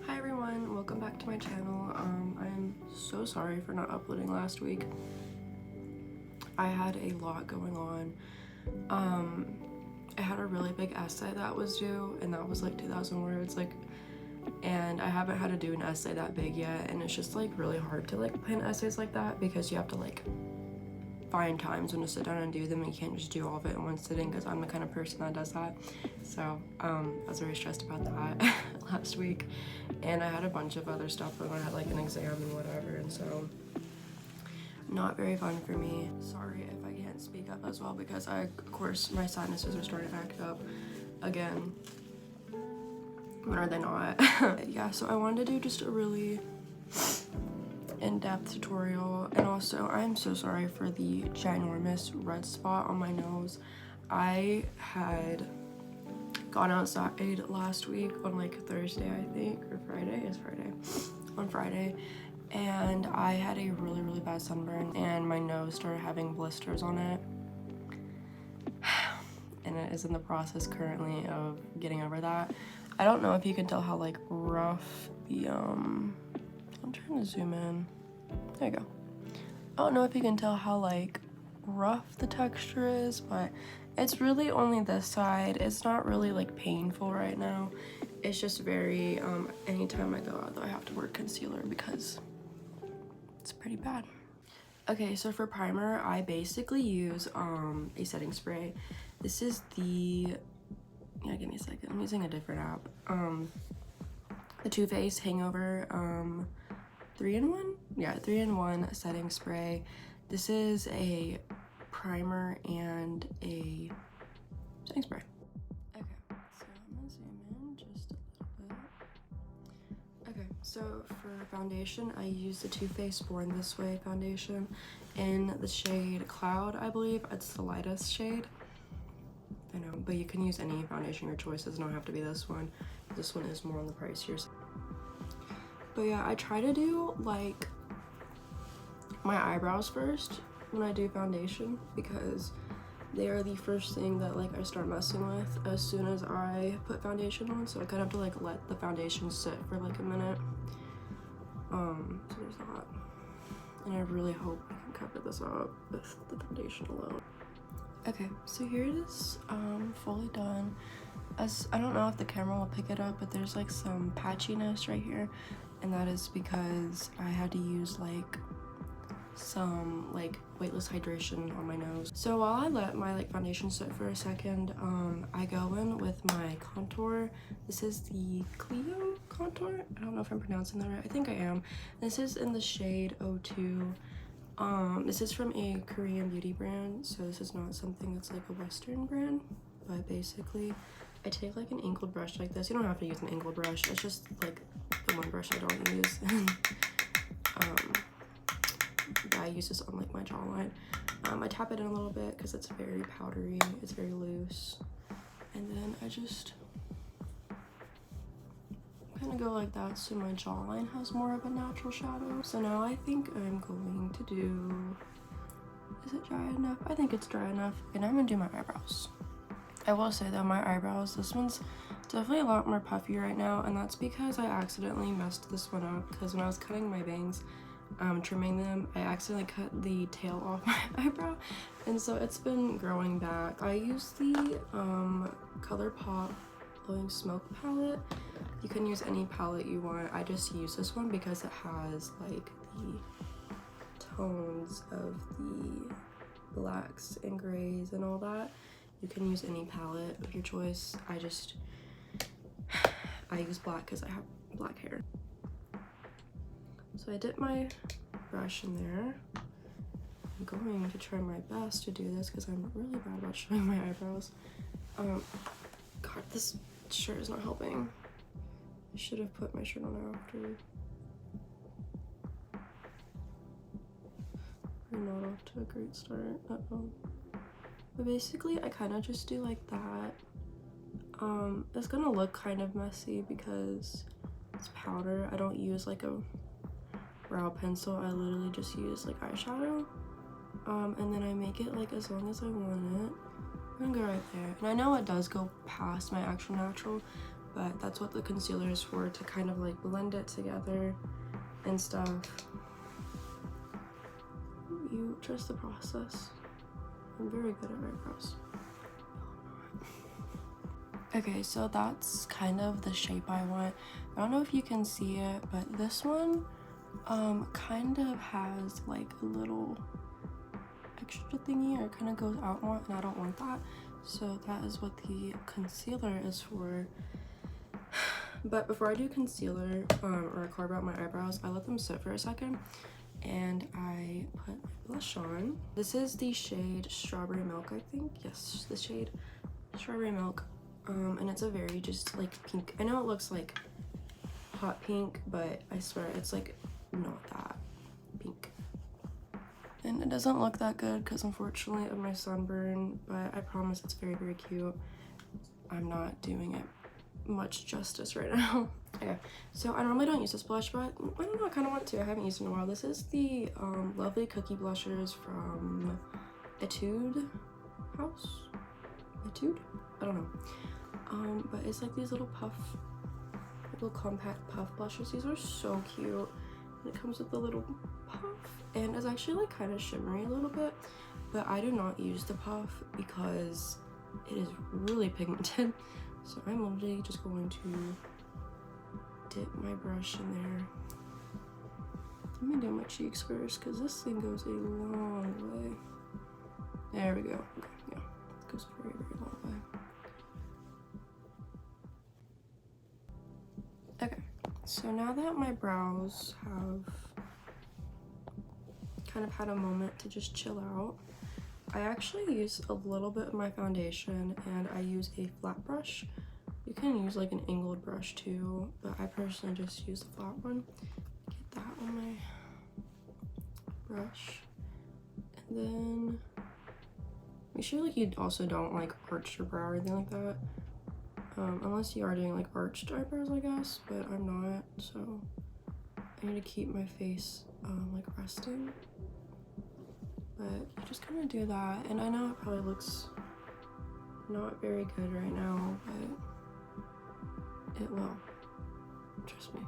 Hi everyone, welcome back to my channel. I'm so sorry for not uploading last week. I had a lot going on. I had a really big essay that was due, and that was like 2,000 words, and I haven't had to do an essay that big yet, and it's just like really hard to like plan essays like that because you have to like find times when to sit down and do them, and you can't just do all of it in one sitting because I'm the kind of person that does that. So I was very stressed about that last week, and I had a bunch of other stuff going on. I had like an exam and whatever, and so not very fun for me. Sorry if I can't speak up as well because of course my sinuses are starting to act up again. When are they not? Yeah, so I wanted to do just a really in-depth tutorial, and also I'm so sorry for the ginormous red spot on my nose. I had gone outside last week on like Thursday, I think, or Friday. It's Friday. On Friday, and I had a really bad sunburn, and my nose started having blisters on it, and it is in the process currently of getting over that. I don't know if you can tell how like rough the I'm trying to zoom in. There you go. I don't know if you can tell how like rough the texture is, but it's really only this side. It's not really like painful right now. It's just very anytime I go out though I have to wear concealer because it's pretty bad. Okay, so for primer I basically use a setting spray. This is the give me a second, I'm using a different app. The Too Faced Hangover 3-in-1? Yeah, 3-in-1 setting spray. This is a primer and a setting spray. Okay, so I'm gonna zoom in just a little bit. Okay, so for foundation, I use the Too Faced Born This Way foundation in the shade Cloud, I believe. It's the lightest shade. I know, but you can use any foundation your choice. It does not have to be this one. This one is more on the pricier side. But yeah, I try to do like my eyebrows first when I do foundation because they are the first thing that like I start messing with as soon as I put foundation on. So I kind of have to like let the foundation sit for like a minute. So there's that. And I really hope I can cover this up with the foundation alone. Okay, so here it is, fully done. As I don't know if the camera will pick it up, but there's like some patchiness right here, and that is because I had to use like some like weightless hydration on my nose. So while I let my like foundation sit for a second, I go in with my contour. This is the Clio contour. I don't know if I'm pronouncing that right. I think I am. This is in the shade 02. This is from a Korean beauty brand, so this is not something that's like a Western brand, but basically I take like an angled brush like this. You don't have to use an angled brush, it's just like the one brush I don't use. I use this on like my jawline. I tap it in a little bit because it's very powdery, it's very loose, and then I just kind of go like that so my jawline has more of a natural shadow. So now I think I'm going to do, is it dry enough? I think it's dry enough, and I'm gonna do my eyebrows. I will say though, my eyebrows, this one's definitely a lot more puffy right now, and that's because I accidentally messed this one up because when I was cutting my bangs, trimming them, I accidentally cut the tail off my eyebrow, and so it's been growing back. I use the ColourPop Blowing Smoke palette. You can use any palette you want. I just use this one because it has like the tones of the blacks and grays and all that. You can use any palette of your choice. I use black because I have black hair. So I dip my brush in there. I'm going to try my best to do this because I'm really bad about showing my eyebrows. God, this shirt is not helping. I should have put my shirt on after. We're not off to a great start. But basically, I kind of just do like that. It's gonna look kind of messy because it's powder. I don't use like a brow pencil. I literally just use like eyeshadow. And then I make it like as long as I want it. I'm gonna go right there. And I know it does go past my actual natural, but that's what the concealer is for, to kind of like blend it together and stuff. You trust the process. I'm very good at eyebrows. Okay, so that's kind of the shape I want. I don't know if you can see it, but this one kind of has like a little extra thingy, or it kind of goes out more, and I don't want that. So that is what the concealer is for. But before I do concealer or carve out my eyebrows, I let them sit for a second and I put my blush on. This is the shade Strawberry Milk, I think. Yes, the shade Strawberry Milk. And it's a very just like pink. I know it looks like hot pink, but I swear it's like not that pink. And it doesn't look that good because unfortunately of my sunburn, but I promise it's very, very cute. I'm not doing it much justice right now. Okay, so I normally don't use this blush, but I don't know, I kind of want to. I haven't used it in a while. This is the lovely cookie blushers from Etude House? Etude? I don't know. But it's like these little compact puff blushes. These are so cute. And it comes with a little puff, and it's actually like kind of shimmery a little bit, but I do not use the puff because it is really pigmented. So I'm literally just going to dip my brush in there. Let me do my cheeks first because this thing goes a long way. There we go. Okay, yeah, it goes a very, very long way. Okay, so now that my brows have kind of had a moment to just chill out, I actually use a little bit of my foundation and I use a flat brush. You can use like an angled brush too, but I personally just use the flat one. Get that on my brush. And then make sure like you also don't like arch your brow or anything like that. Unless you are doing like arched eyebrows, I guess, but I'm not, so I need to keep my face like resting. But you just kind of do that, and I know it probably looks not very good right now, but it will. Trust me.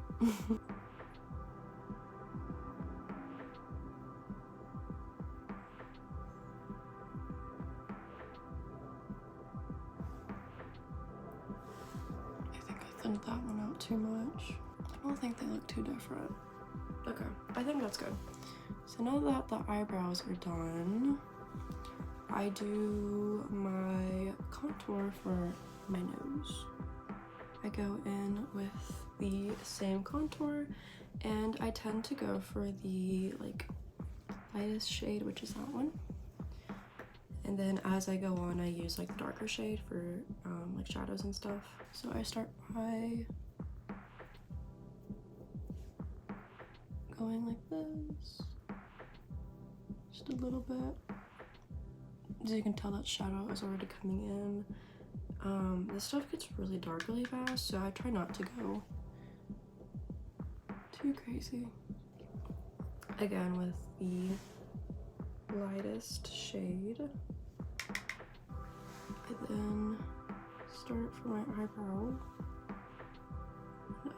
I think I thinned that one out too much. I don't think they look too different. Okay, I think that's good. So now that the eyebrows are done, I do my contour for my nose. I go in with the same contour, and I tend to go for the like lightest shade, which is that one. And then as I go on, I use like the darker shade for like shadows and stuff. So I start by going like this, just a little bit. As you can tell, that shadow is already coming in. This stuff gets really dark really fast, so I try not to go too crazy. Again, with the lightest shade. I then start for my eyebrow,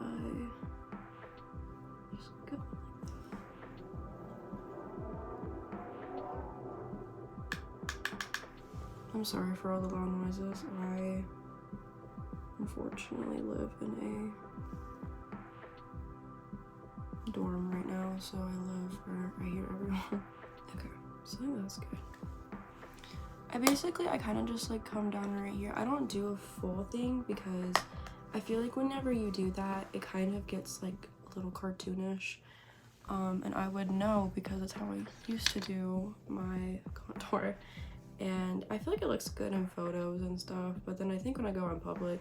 and I just go. I'm sorry for all the loud noises. I unfortunately live in a dorm right now, so I live where I hear everyone. Okay, so I think that's good. I kind of just like come down right here. I don't do a full thing because I feel like whenever you do that, it kind of gets like a little cartoonish. And I would know because that's how I used to do my contour. And I feel like it looks good in photos and stuff, but then I think when I go in public,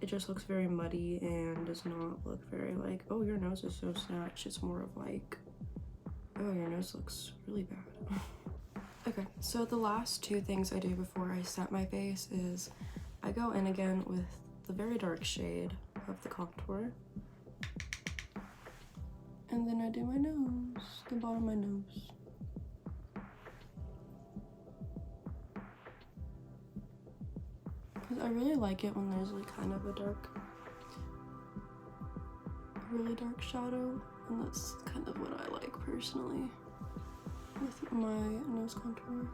it just looks very muddy and does not look very like, oh, your nose is so snatched. It's more of like, oh, your nose looks really bad. Okay, so the last two things I do before I set my face is I go in again with the very dark shade of the contour, and then I do my nose, the bottom of my nose. I really like it when there's like kind of a dark really dark shadow, and that's kind of what I like personally with my nose contour.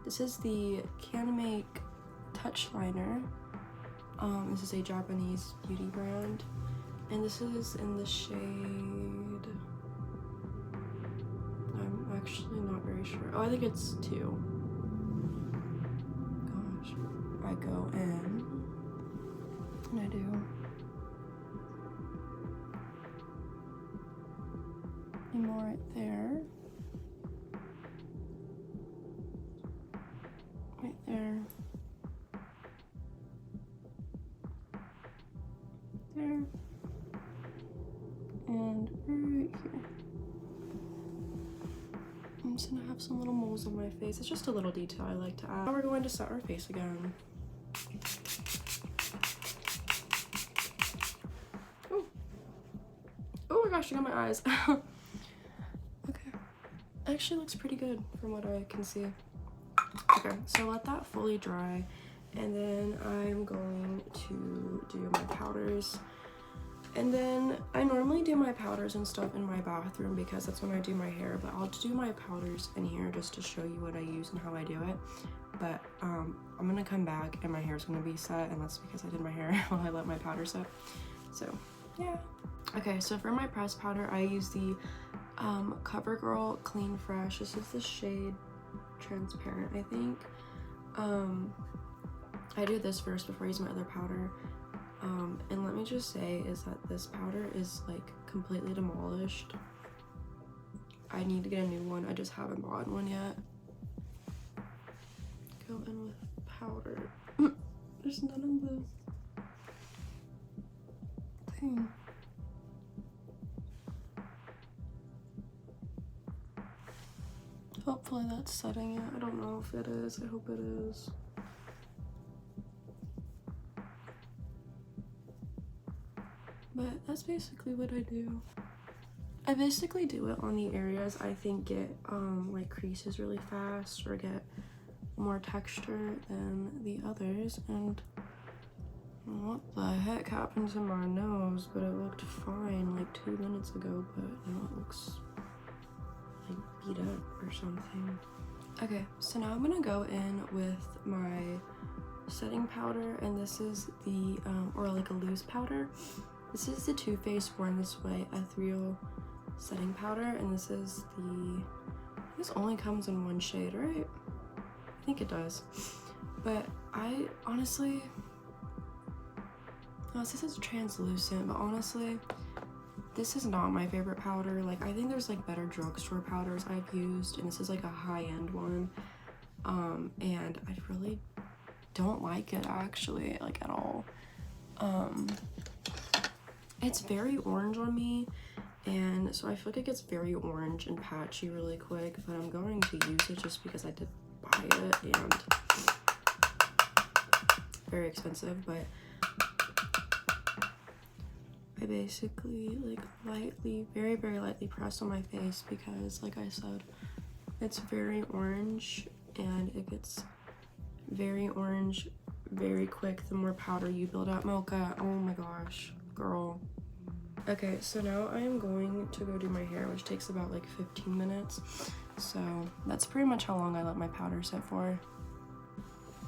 This is the Can Make Touch Liner. This is a Japanese beauty brand, and this is in the shade, I'm actually not very sure. Oh, I think it's 2. Gosh. I go in, and I do more right there. Right there. There. And right here. I'm just gonna have some little moles on my face. It's just a little detail I like to add. Now we're going to set our face again. Oh. Oh my gosh, I got my eyes. Okay. Actually looks pretty good from what I can see. Okay, so let that fully dry, and then I'm going to do my powders. And then I normally do my powders and stuff in my bathroom because that's when I do my hair, but I'll do my powders in here just to show you what I use and how I do it. But I'm gonna come back and my hair's gonna be set, and that's because I did my hair while I let my powder set. So yeah. Okay, so for my pressed powder, I use the CoverGirl Clean Fresh. This is the shade Transparent, I think. I do this first before I use my other powder. And let me just say is that this powder is like completely demolished. I need to get a new one. I just haven't bought one yet. Go in with powder. There's none of the thing. Hopefully that's setting it. I don't know if it is. I hope it is. But that's basically what I do. I basically do it on the areas I think get like creases really fast or get more texture than the others. And what the heck happened to my nose? But it looked fine like 2 minutes ago, but now it looks like beat up or something. Okay, so now I'm gonna go in with my setting powder, and this is the or like a loose powder. This is the Too Faced Born This Way Ethereal Setting Powder, and this is the, this only comes in one shade, right? I think it does. But I honestly, oh, this is translucent, but honestly, this is not my favorite powder. Like, I think there's like better drugstore powders I've used, and this is like a high-end one. And I really don't like it actually, like at all. It's very orange on me, and so I feel like it gets very orange and patchy really quick, but I'm going to use it just because I did buy it, and very expensive. But I basically like lightly, very lightly press on my face because, like I said, it's very orange, and it gets very orange very quick the more powder you build up. Mocha, oh my gosh, girl. Okay, so now I am going to go do my hair, which takes about like 15 minutes. So that's pretty much how long I let my powder set for.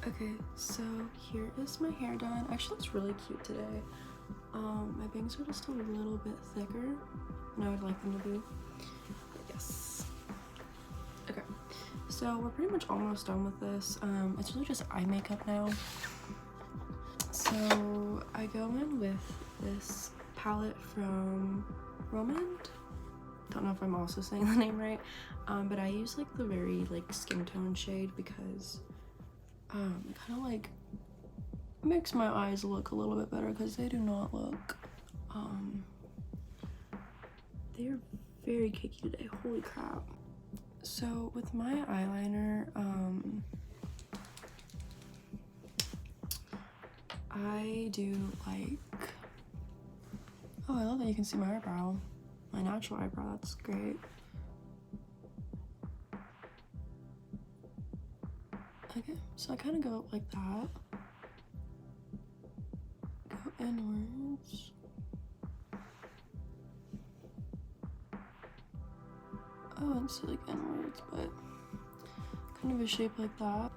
Okay, so here is my hair done. Actually, it's really cute today. My bangs are just a little bit thicker than I would like them to be. But yes. Okay, so we're pretty much almost done with this. It's really just eye makeup now. So I go in with this palette from Romand. Don't know if I'm also saying the name right, but I use like the very like skin tone shade because it kind of like makes my eyes look a little bit better because they do not look they're very cakey today, holy crap. So with my eyeliner, I do like, oh, I love that you can see my eyebrow, my natural eyebrow, that's great. Okay, so I kind of go like that, go inwards, can't see like inwards, but kind of a shape like that.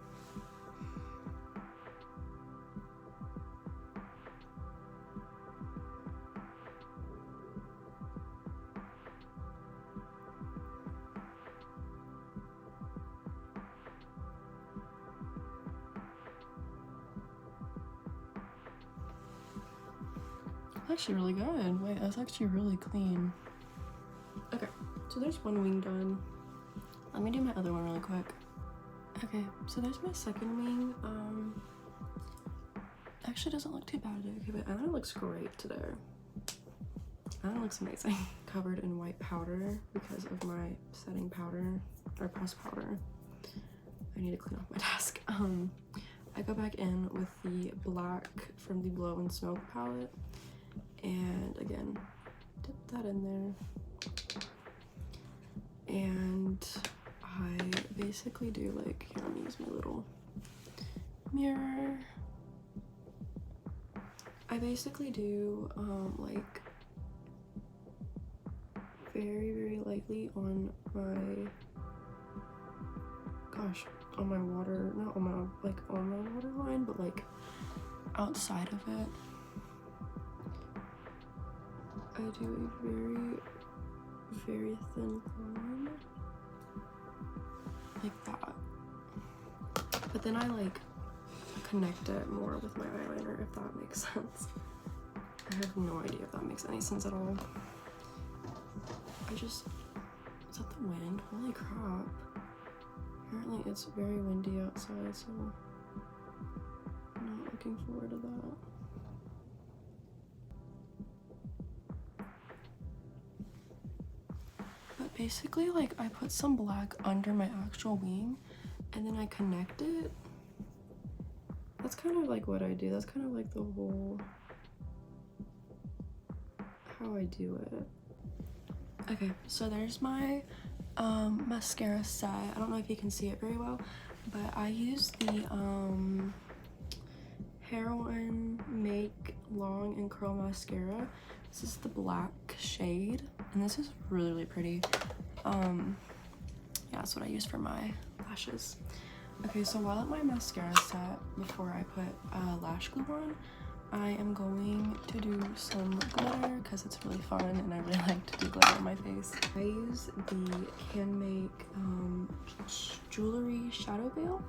Actually really good. Wait, that's actually really clean. Okay, so there's one wing done. Let me do my other one really quick. Okay, so there's my second wing. Actually doesn't look too bad today. Okay, but eyeliner looks great today. Eyeliner looks amazing. Covered in white powder because of my setting powder or pressed powder. I need to clean off my desk. I go back in with the black from the Blow and Smoke palette. And again, dip that in there. And I basically do like, here, I'm gonna use my little mirror. I basically do like very, very lightly on my, gosh, on my water, not on my, like on my waterline, but like outside of it. I do a very, very thin line, like that. But then I like connect it more with my eyeliner, if that makes sense. I have no idea if that makes any sense at all. Is that the wind? Holy crap. Apparently it's very windy outside, so I'm not looking forward to that. Basically, like, I put some black under my actual wing and then I connect it. That's kind of like what I do. That's kind of like the whole how I do it. Okay, so there's my mascara set. I don't know if you can see it very well, but I use the Heroin Make Long and Curl Mascara. This is the black shade, and this is really, really pretty. Yeah, that's what I use for my lashes. Okay, so while at my mascara set, before I put lash glue on, I am going to do some glitter because it's really fun and I really like to do glitter on my face. I use the Can Make Jewelry Shadow Veil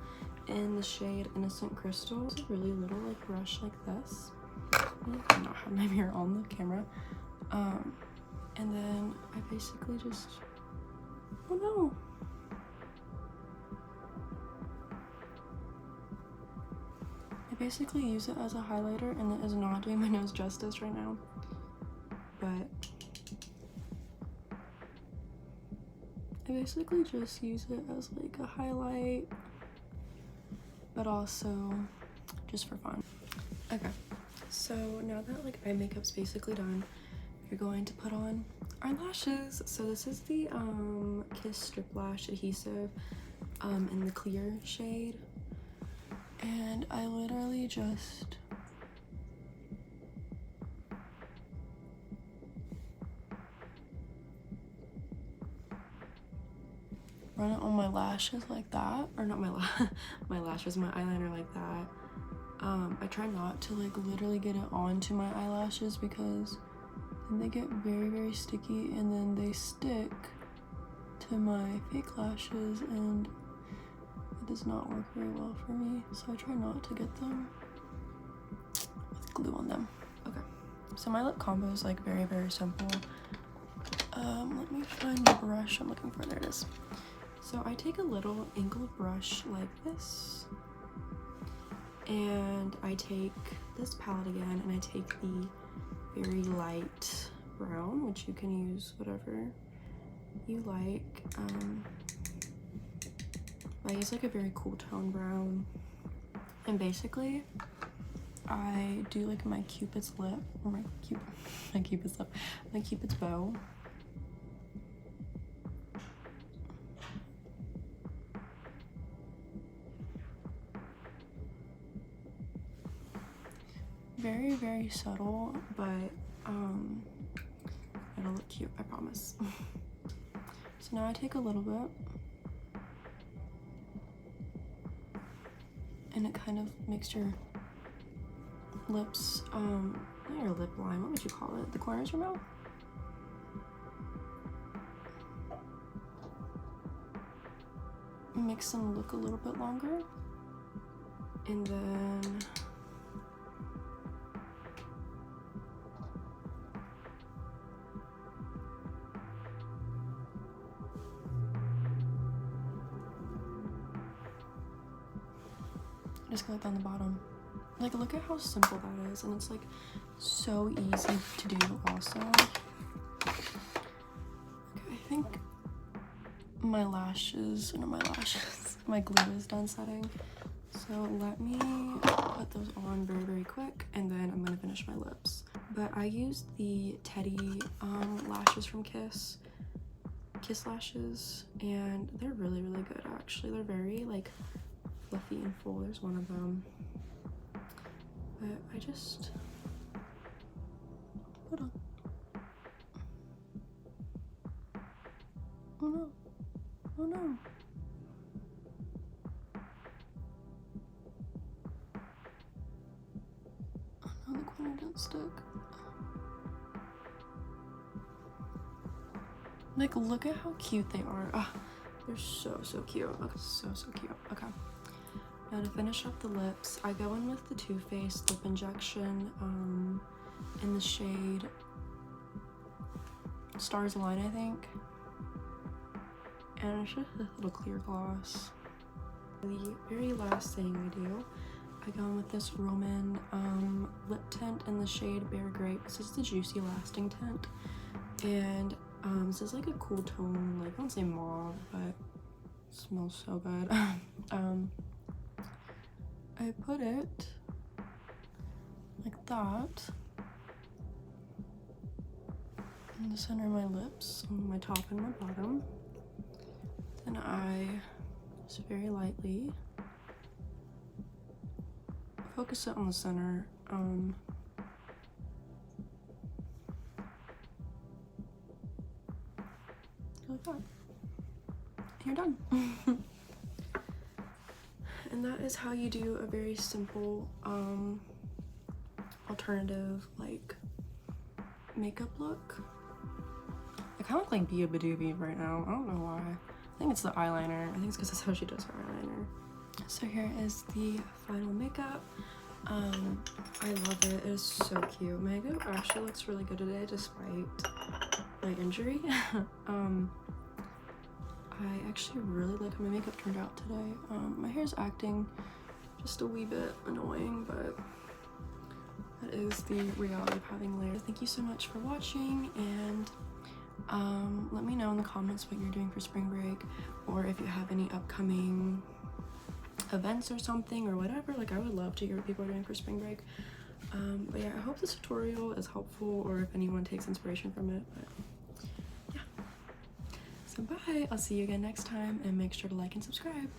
in the shade Innocent Crystal. It's a really little like brush like this. I do not have my mirror on the camera. And then I basically just, oh no. I basically use it as a highlighter, and it is not doing my nose justice right now. But I basically just use it as like a highlight, but also just for fun. Okay, so now that like eye makeup's basically done, you're going to put on our lashes. So this is the Kiss Strip Lash Adhesive in the clear shade. And I literally just run it on my lashes like that, or not my my lashes, my eyeliner like that. I try not to like literally get it onto my eyelashes because then they get very, very sticky and then they stick to my fake lashes and it does not work very well for me. So I try not to get them with glue on them. Okay, so my lip combo is like very, very simple. Let me find the brush I'm looking for. There it is. So I take a little angled brush like this, and I take this palette again, and I take the very light brown, which you can use whatever you like. I use like a very cool tone brown, and basically I do like my Cupid's lip, or my Cupid's bow. Very, very subtle, but it'll look cute, I promise. So now I take a little bit and it kind of makes your lips, not your lip line, what would you call it? The corners of your mouth? Makes them look a little bit longer. And then just go down the bottom. Like, look at how simple that is, and it's like so easy to do also. Okay, I think my lashes, no, my glue is done setting. So let me put those on very, very quick, and then I'm gonna finish my lips. But I used the Teddy lashes from Kiss lashes, and they're really, really good actually. They're very like fluffy and full. There's one of them. But I just, hold on. Oh no, oh no. Oh no, the corner didn't stick. Like, look at how cute they are. Oh, they're so, so cute. Okay, so, so cute. Okay. Now to finish up the lips, I go in with the Too Faced Lip Injection in the shade Stars Align, I think. And it's just a little clear gloss. The very last thing I do, I go in with this Roman lip tint in the shade Bare Grape. This is the Juicy Lasting tint. And this is like a cool tone, like I won't say mauve, but it smells so good. I put it like that in the center of my lips, on my top and my bottom. Then I just very lightly focus it on the center. Like that. And you're done. And that is how you do a very simple alternative like makeup look. I kind of look like Bia Badoobie right now. I don't know why. I think it's the eyeliner. I think it's because that's how she does her eyeliner. So here is the final makeup. I love it. It is so cute. My makeup actually looks really good today despite my injury. I actually really like how my makeup turned out today. My hair's acting just a wee bit annoying, but that is the reality of having layers. Thank you so much for watching, and let me know in the comments what you're doing for spring break, or if you have any upcoming events or something or whatever. Like, I would love to hear what people are doing for spring break. But yeah, I hope this tutorial is helpful, or if anyone takes inspiration from it. But yeah, so bye. I'll see you again next time, and make sure to like and subscribe.